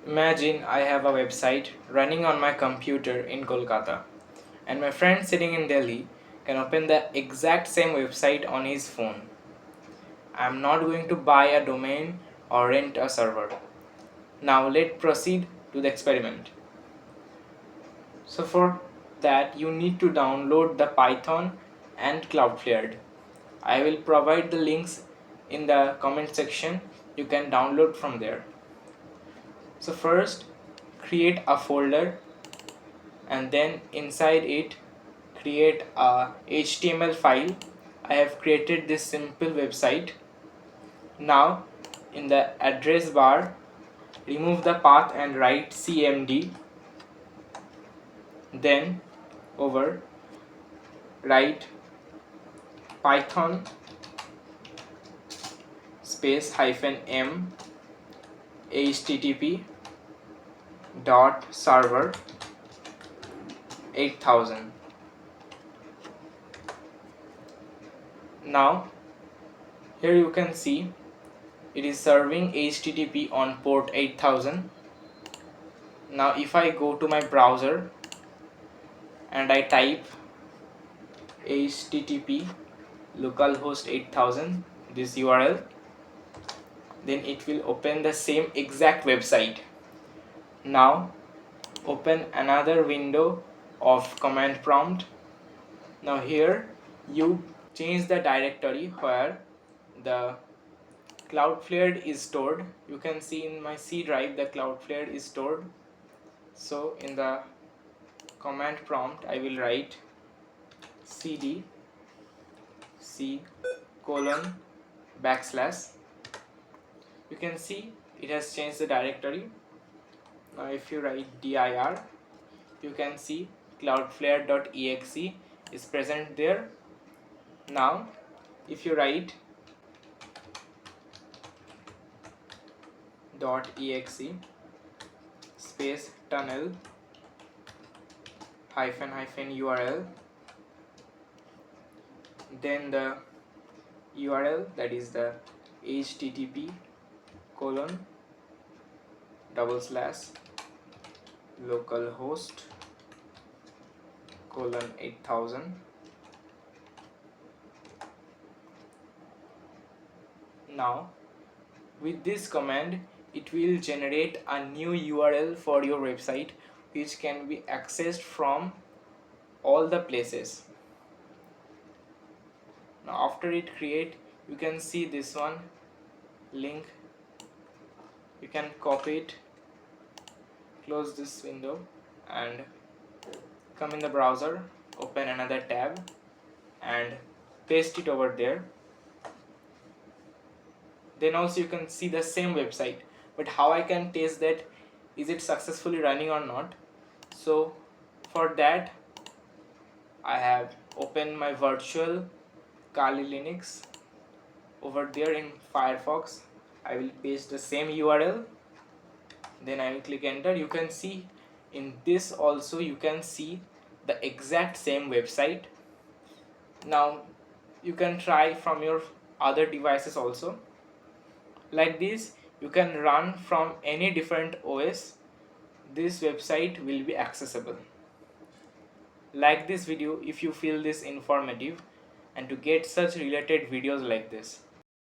Imagine I have a website running on my computer in Kolkata, and my friend sitting in Delhi can open the exact same website on his phone. I am not going to buy a domain or rent a server. Now let's proceed to the experiment. So for that you need to download the Python and Cloudflare. I will provide the links in the comment section. You can download from there. So first create a folder and then inside it create a HTML file. I have created this simple website. Now in the address bar remove the path and write cmd, then over write python space -m http dot server 8000. Now here you can see it is serving HTTP on port 8000. Now if I go to my browser and I type http localhost 8000, this URL, then it will open the same exact website. Now open another window of command prompt. Now here you change the directory where the Cloudflare is stored. You can see in my C drive the Cloudflare is stored. So in the command prompt I will write cd c colon backslash. You can see it has changed the directory. Now if you write dir, you can see cloudflare.exe is present there. Now if you write .exe space tunnel hyphen URL, then the URL, that is the http colon double slash localhost colon 8000. Now with this command it will generate a new URL for your website which can be accessed from all the places. Now after it create, you can see this one link. You can copy it, close this window and come in the browser, open another tab and paste it over there. Then also you can see the same website, but how I can test that is it successfully running or not. So for that I have opened my virtual Kali Linux over there in Firefox. I will paste the same URL, then I will click enter. You can see in this also you can see the exact same website. Now you can try from your other devices also. Like this you can run from any different OS. This website will be accessible. Like this video if you feel this informative and to get such related videos like this.